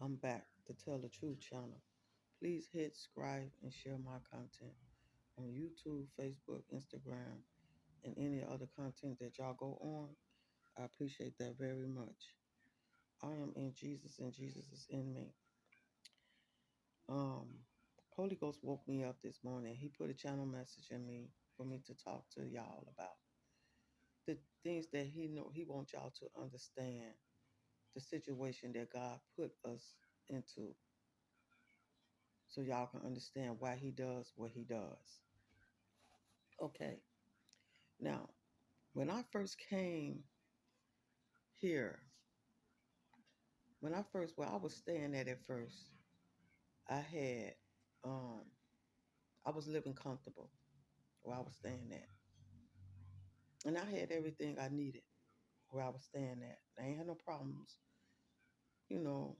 I'm back to Tell the Truth channel. Please hit subscribe and share my content on YouTube, Facebook, Instagram, and any other content that y'all go on. I appreciate that very much. I am in Jesus and Jesus is in me. Um, Holy Ghost woke me up this morning. He put a channel message in me for me to talk to y'all about the things that he wants y'all to understand the situation that God put us into so y'all can understand why he does what he does. Okay. Now, when I first came here, where I was staying at first, I had, um, I was living comfortable where I was staying at. And I had everything I needed where I was staying at. I ain't had no problems, you know,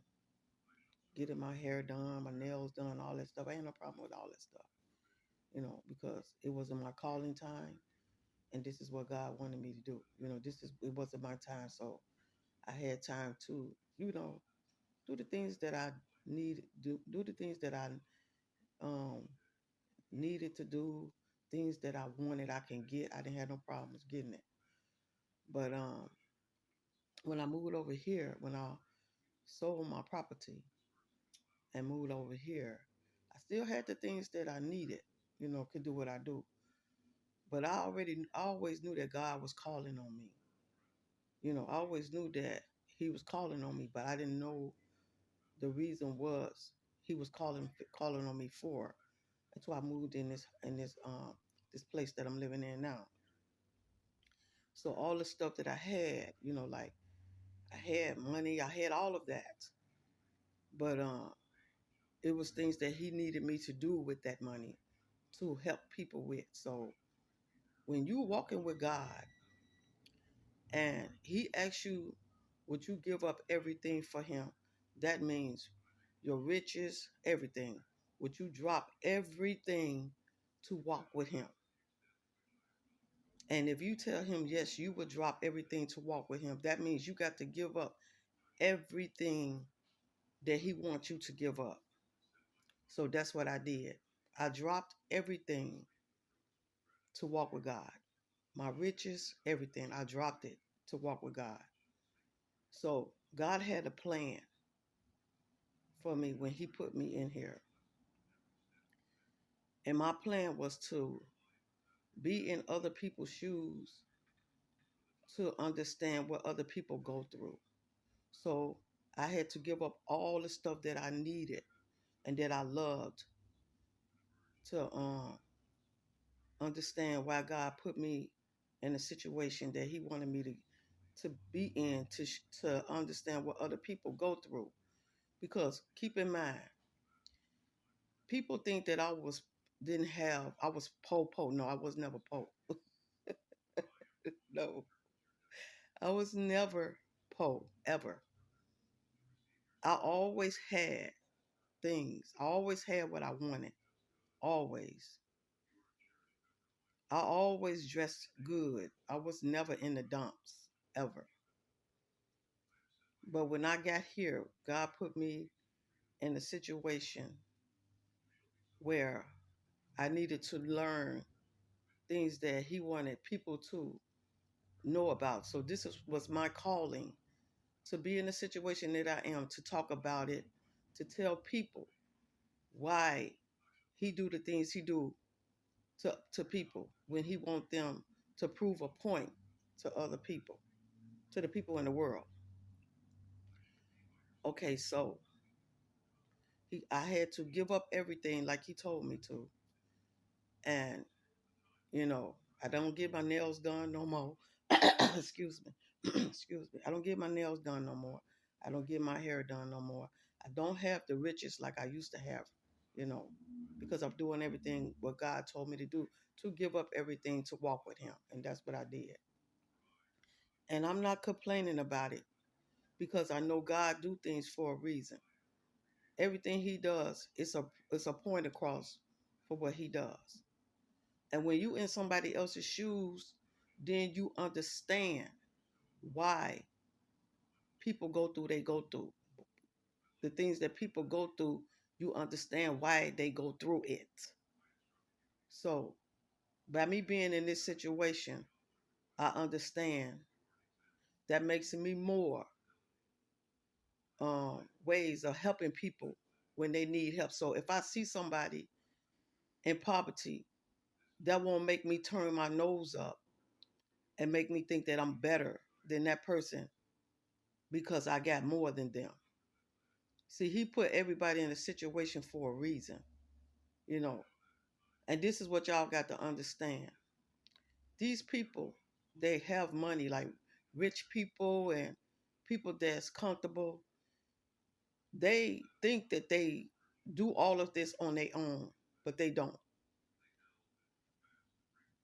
getting my hair done, my nails done, all that stuff. I ain't no problem with all that stuff, because it wasn't my calling time. And this is what God wanted me to do. It wasn't my time. So I had time to, do the things that I do the things that I um, needed to do, things that I wanted I can get. I didn't have no problems getting it. But when I moved over here, when I sold my property and moved over here, I still had the things that I needed, could do what I do. But I always knew that God was calling on me. I always knew that He was calling on me, but I didn't know the reason was He was calling on me for. That's why I moved in this place that I'm living in now. So all the stuff that I had, like I had money, I had all of that, but it was things that He needed me to do with that money to help people with. So when you walking with God and He asks you, would you give up everything for Him? That means your riches, everything. Would you drop everything to walk with Him? And if you tell Him, yes, you would drop everything to walk with Him, that means you got to give up everything that He wants you to give up. So that's what I did. I dropped everything to walk with God. My riches, everything. I dropped it to walk with God. So God had a plan for me when He put me in here. And my plan was to be in other people's shoes to understand what other people go through. So I had to give up all the stuff that I needed and that I loved to understand why God put me in a situation that He wanted me to be in to understand what other people go through. Because keep in mind, people think that I was po. No, I was never po. No, I was never po ever. I always had things. I always had what I wanted. Always. I always dressed good. I was never in the dumps ever. But when I got here, God put me in a situation where I needed to learn things that He wanted people to know about. So was my calling to be in the situation that I am, to talk about it, to tell people why He do the things He do to people when He want them to prove a point to other people, to the people in the world. Okay, so I had to give up everything like He told me to. And, I don't get my nails done no more. Excuse me. Excuse me. I don't get my nails done no more. I don't get my hair done no more. I don't have the riches like I used to have, you know, because I'm doing everything what God told me to do, to give up everything to walk with Him. And that's what I did. And I'm not complaining about it because I know God do things for a reason. Everything He does, it's a point across for what He does. And when you in somebody else's shoes, then you understand why people go through they go through. the things that people go through, you understand why they go through it. So by me being in this situation, I understand that makes me more ways of helping people when they need help. So if I see somebody in poverty, that won't make me turn my nose up and make me think that I'm better than that person because I got more than them. See, he put everybody in a situation for a reason, you know. And this is what y'all got to understand. These people, they have money, like rich people and people that's comfortable. They think that they do all of this on their own, but they don't.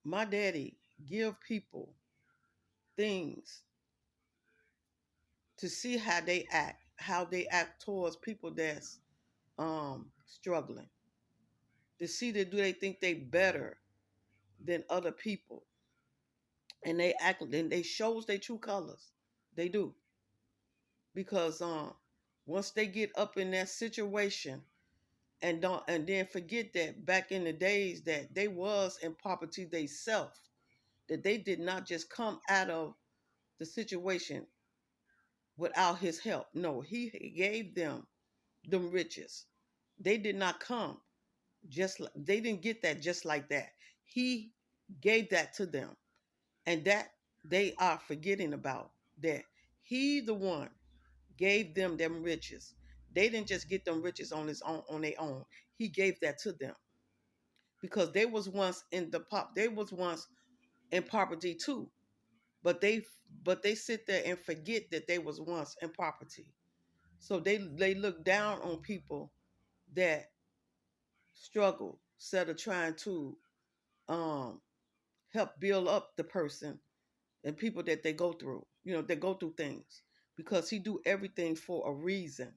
My daddy give people things to see how they act towards people that's struggling. To see that do they think they better than other people, and they act and they shows their true colors. They do because once they get up in that situation and don't and then forget that back in the days that they was in poverty they self, that they did not just come out of the situation without his help. No, he gave them riches. They did not come just like they didn't get that just like that. He gave that to them, and that they are forgetting about that. He the one gave them riches. They didn't just get them riches on their own. He gave that to them because they was once in they was once in poverty too. But they sit there and forget that they was once in poverty. So they look down on people that struggle instead of trying to um help build up the person and people that they go through. They go through things because he do everything for a reason.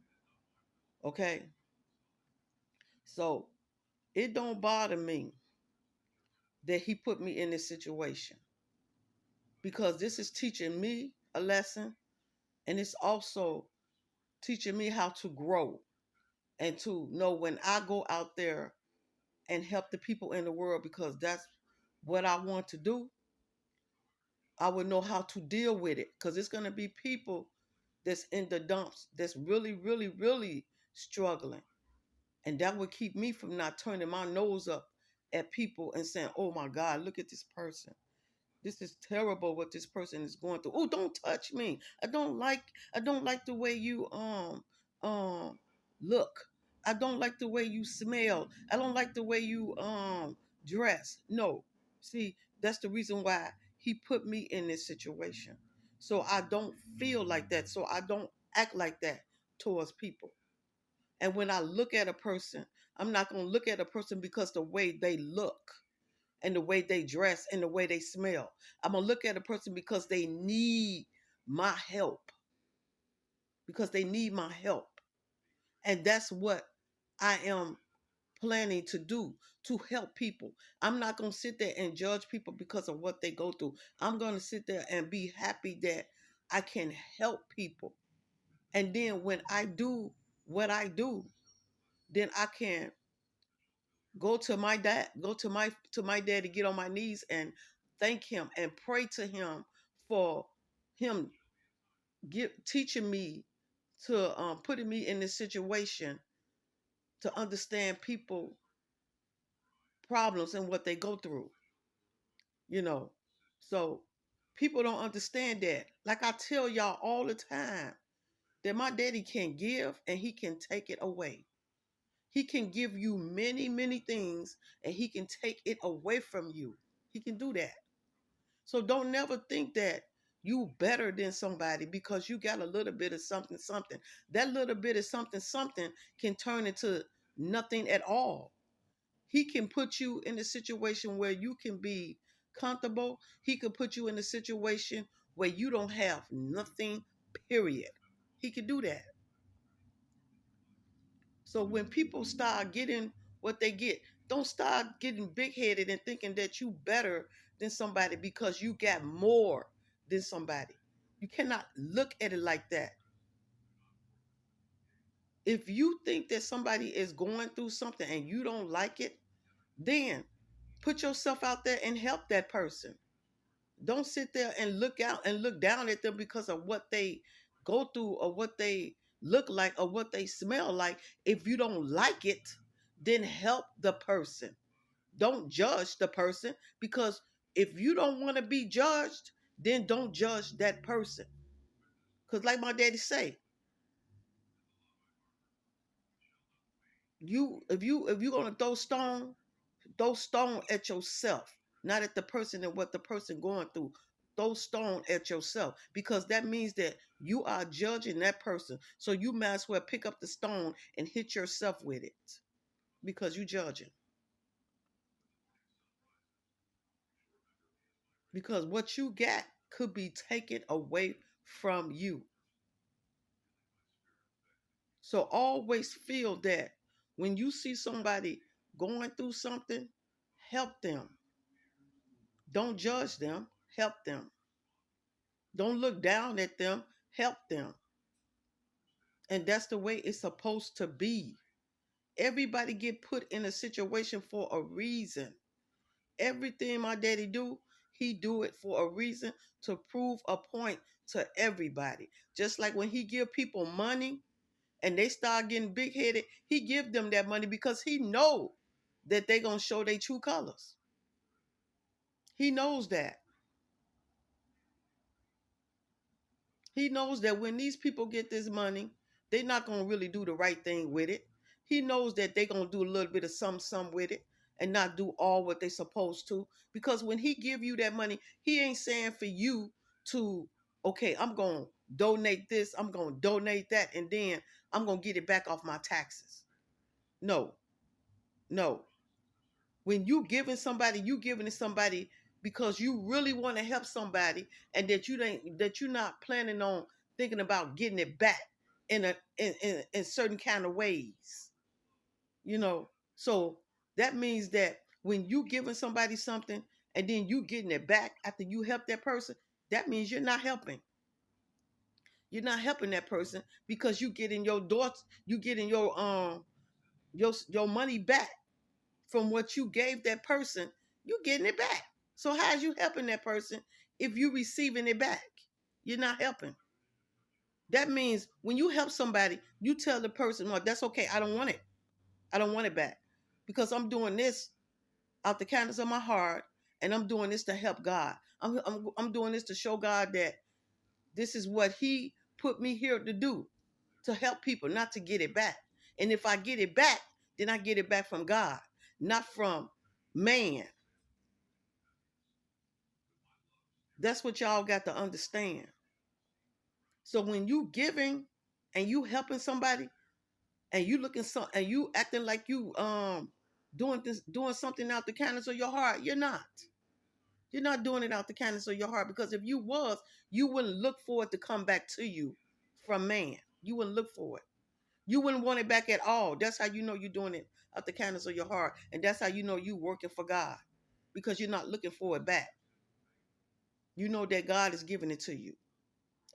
Okay? So it don't bother me that he put me in this situation because this is teaching me a lesson, and it's also teaching me how to grow and to know when I go out there and help the people in the world because that's what I want to do. I would know how to deal with it because it's going to be people that's in the dumps that's really, really, really struggling. And that would keep me from not turning my nose up at people and saying, oh my God, look at this person. This is terrible what this person is going through. Oh, don't touch me. I don't like the way you um look. I don't like the way you smell. I don't like the way you dress. No. See, that's the reason why he put me in this situation. So I don't feel like that. So I don't act like that towards people. And when I look at a person, I'm not going to look at a person because the way they look and the way they dress and the way they smell. I'm going to look at a person because they need my help, because they need my help. And that's what I am planning to do, to help people. I'm not going to sit there and judge people because of what they go through. I'm going to sit there and be happy that I can help people. And then when I do what I do, then I can go to my dad, go to my dad to get on my knees and thank him and pray to him for him teaching me to putting me in this situation to understand people problems and what they go through, you know. So people don't understand that. Like I tell y'all all the time, that my daddy can give and he can take it away. He can give you many, many things and he can take it away from you. He can do that. So don't never think that you better than somebody because you got a little bit of something, something. That little bit of something, something can turn into nothing at all. He can put you in a situation where you can be comfortable. He could put you in a situation where you don't have nothing, period. He could do that. So when people start getting what they get, don't start getting big headed and thinking that you better than somebody because you got more than somebody. You cannot look at it like that. If you think that somebody is going through something and you don't like it, then put yourself out there and help that person. Don't sit there and look out and look down at them because of what they go through or what they look like or what they smell like. If you don't like it, then help the person. Don't judge the person, because if you don't want to be judged, then don't judge that person. Because like my daddy say, if you're gonna throw stone at yourself, not at the person and what the person going through. Throw stone at yourself, because that means that you are judging that person. So you might as well pick up the stone and hit yourself with it, because you judging. Because what you got could be taken away from you. So always feel that when you see somebody going through something, help them. Don't judge them, help them. Don't look down at them, help them. And that's the way it's supposed to be. Everybody get put in a situation for a reason. Everything my daddy do, he do it for a reason, to prove a point to everybody. Just like when he give people money and they start getting big headed, he give them that money because he know that they gonna show their true colors. He knows that. He knows that when these people get this money, they're not gonna really do the right thing with it. He knows that they're gonna do a little bit of some with it and not do all what they're supposed to. Because when he give you that money, he ain't saying for you to, okay, I'm gonna donate this, I'm gonna donate that, and then I'm gonna get it back off my taxes. No, no. When you giving to somebody because you really want to help somebody, and that you're not planning on thinking about getting it back in certain kind of ways, you know. So that means that when you giving somebody something and then you getting it back after you help that person, that means you're not helping that person, because you getting your money back from what you gave that person. You getting it back. So how's you helping that person if you receiving it back? You're not helping. That means when you help somebody, you tell the person, "Well, that's okay. I don't want it. I don't want it back, because I'm doing this out the kindness of my heart, and I'm doing this to help God. I'm doing this to show God that this is what He put me here to do, to help people, not to get it back. And if I get it back, then I get it back from God, not from man." That's what y'all got to understand. So when you giving and you helping somebody, and you looking and you acting like you doing something out the kindness of your heart, you're not. You're not doing it out the kindness of your heart, because if you was, you wouldn't look for it to come back to you from man. You wouldn't look for it. You wouldn't want it back at all. That's how you know you're doing it out the kindness of your heart, and that's how you know you working for God, because you're not looking for it back. You know that God is giving it to you,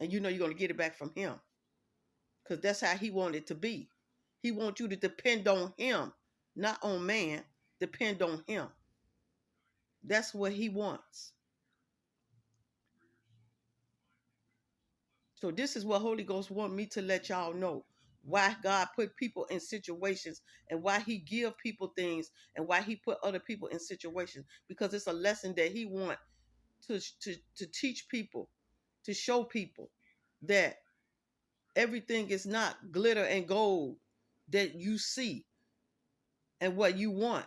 and you know you're going to get it back from Him, because that's how He wanted it to be. He wants you to depend on Him, not on man. Depend on Him. That's what He wants. So this is what Holy Ghost want me to let y'all know. Why God put people in situations, and why He give people things, and why He put other people in situations. Because it's a lesson that He want to teach people, to show people that everything is not glitter and gold that you see and what you want.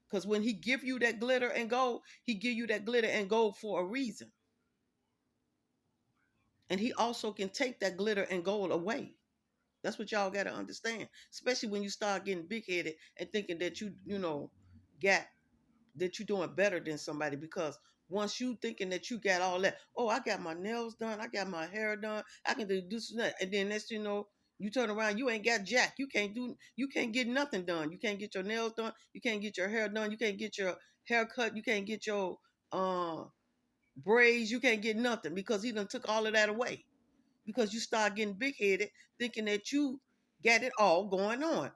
Because when He give you that glitter and gold, He give you that glitter and gold for a reason. And He also can take that glitter and gold away. That's what y'all got to understand. Especially when you start getting big headed and thinking that got that you're doing better than somebody. Because once you thinking that you got all that, oh, I got my nails done, I got my hair done, I can do this and that, and then next you turn around, you ain't got jack. You can't get nothing done. You can't get your nails done. You can't get your hair done. You can't get your hair cut. You can't get your braids. You can't get nothing, because He done took all of that away. Because you start getting big headed, thinking that got it all going on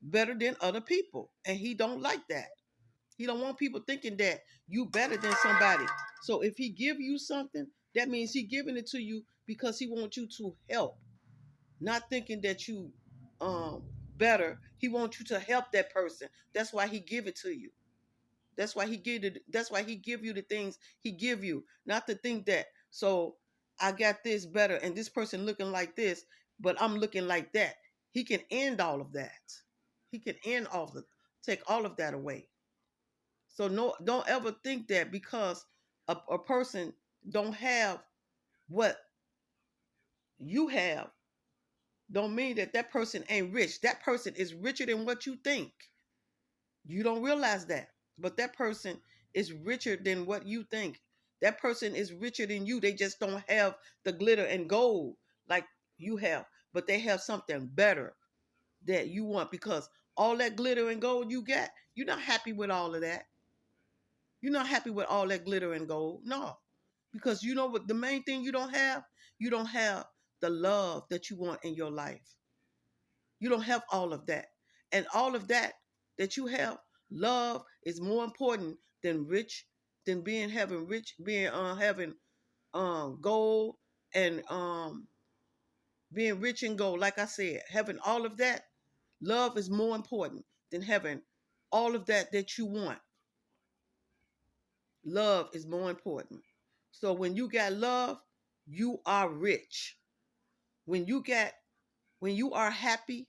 better than other people. And he don't like that. He don't want people thinking that you better than somebody. So if he give you something, that means he giving it to you because he wants you to help, not thinking that you um better. He wants you to help that person. That's why he give it to you. That's why he give it. That's why he give you the things he give you, not to think that. So I got this better, and this person looking like this, but I'm looking like that. He can end all of that. He can end all of take all of that away. So no, don't ever think that because a person don't have what you have, don't mean that that person ain't rich. That person is richer than what you think. You don't realize that. But that person is richer than what you think. That person is richer than you. They just don't have the glitter and gold like you have, but they have something better that you want because all that glitter and gold you got, you're not happy with all of that. You're not happy with all that glitter and gold. No. Because you know what the main thing you don't have? You don't have the love that you want in your life. You don't have all of that. And all of that you have, love is more important than rich, than being having rich, being having gold and being rich in gold. Like I said, having all of that, love is more important than having all of that you want. Love is more important. So when you got love, you are rich. When you got when you are happy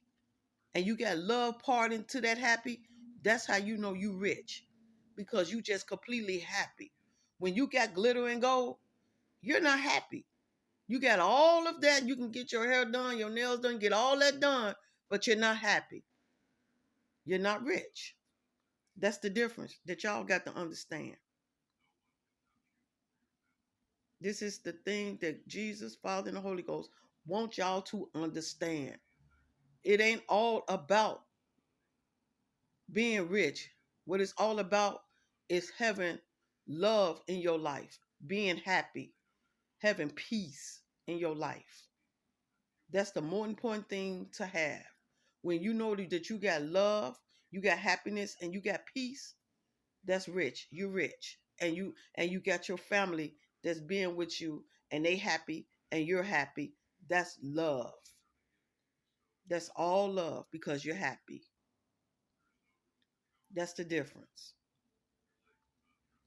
and you got love part into that happy, that's how you know you rich. Because you just completely happy. When you got glitter and gold, you're not happy. You got all of that. You can get your hair done, your nails done, get all that done, but you're not happy. You're not rich. That's the difference that y'all got to understand. This is the thing that Jesus, Father, and the Holy Ghost want y'all to understand. It ain't all about being rich. What it's all about is having love in your life, being happy, having peace in your life. That's the more important thing to have. When you know that you got love, you got happiness, and you got peace, that's rich. You're rich. And you got your family that's being with you and they happy and you're happy. That's love. That's all love because you're happy. That's the difference.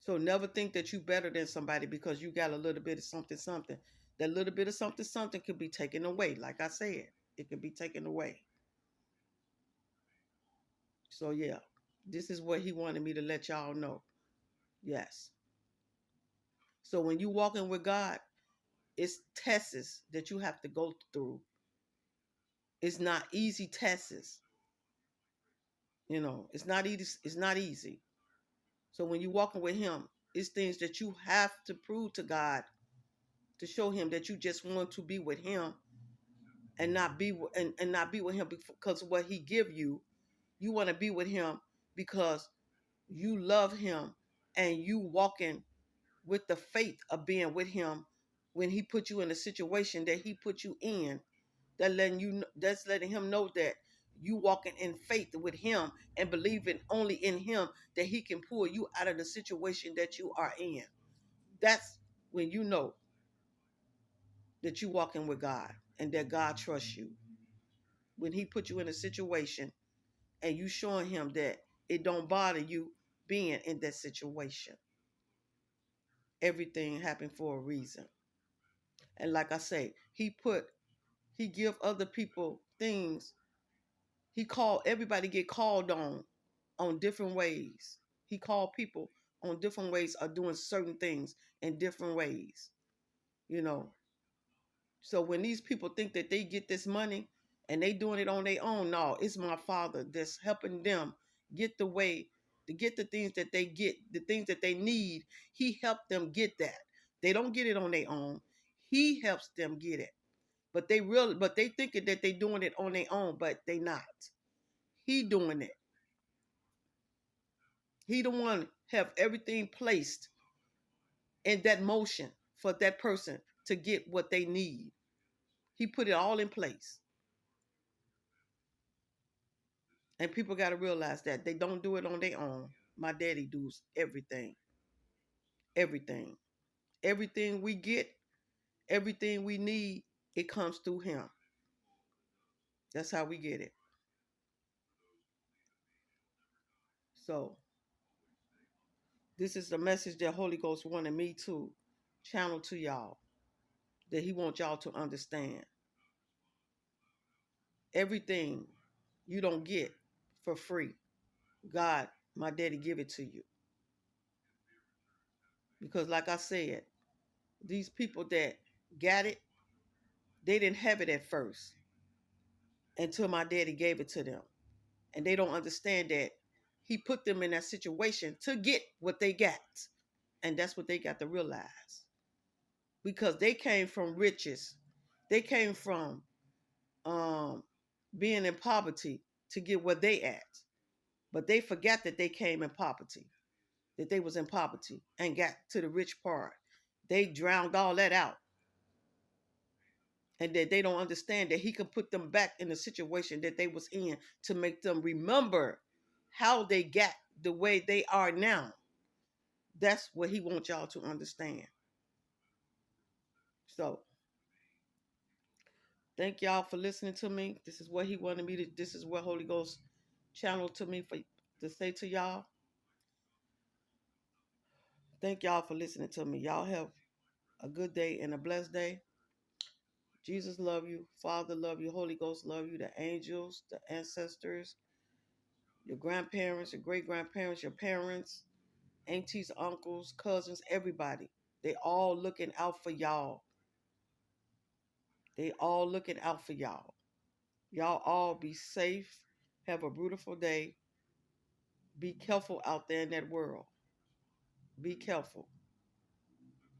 So never think that you better than somebody because you got a little bit of something something. That little bit of something something could be taken away. Like I said, it could be taken away. So yeah, this is what he wanted me to let y'all know. Yes. So when you walking with God, it's tests that you have to go through. It's not easy tests. It's not easy. It's not easy. So when you're walking with him, it's things that you have to prove to God to show him that you just want to be with him and not be with him because of what he give you. You want to be with him because you love him and you walking with the faith of being with him when he put you in a situation that he put you in. That's letting him know that you walking in faith with him and believing only in him that he can pull you out of the situation that you are in. That's when you know that you walking with God and that God trusts you. When he put you in a situation and you showing him that it don't bother you being in that situation. Everything happened for a reason. And like I say, he give other people things. He called everybody get called on different ways. He called people on different ways of doing certain things in different ways. You know. So when these people think that they get this money and they doing it on their own, no, it's my father that's helping them get the way to get the things that they get, the things that they need. He helped them get that. They don't get it on their own. He helps them get it. But they thinking that they doing it on their own, but they not. He doing it. He the one have everything placed in that motion for that person to get what they need. He put it all in place. And people got to realize that they don't do it on their own. My daddy does everything. Everything. Everything we get, everything we need, it comes through him. That's how we get it. So this is the message that Holy Ghost wanted me to channel to y'all. That he wants y'all to understand. Everything you don't get for free. God, my daddy, give it to you. Because like I said, these people that got it, they didn't have it at first until my daddy gave it to them. And they don't understand that he put them in that situation to get what they got. And that's what they got to realize. Because they came from riches. They came from um, being in poverty to get where they at. But they forgot that they came in poverty, that they was in poverty and got to the rich part. They drowned all that out. And that they don't understand that he could put them back in the situation that they was in to make them remember how they got the way they are now. That's what he wants y'all to understand. So thank y'all for listening to me. This is what he wanted me to, this is what Holy Ghost channeled to me for to say to y'all. Thank y'all for listening to me. Y'all have a good day and a blessed day. Jesus love you. Father love you. Holy Ghost love you. The angels, the ancestors, your grandparents, your great grandparents, your parents, aunties, uncles, cousins, everybody. They all looking out for y'all. They all looking out for y'all. Y'all all be safe. Have a beautiful day. Be careful out there in that world. Be careful.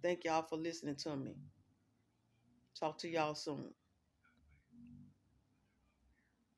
Thank y'all for listening to me. Talk to y'all soon.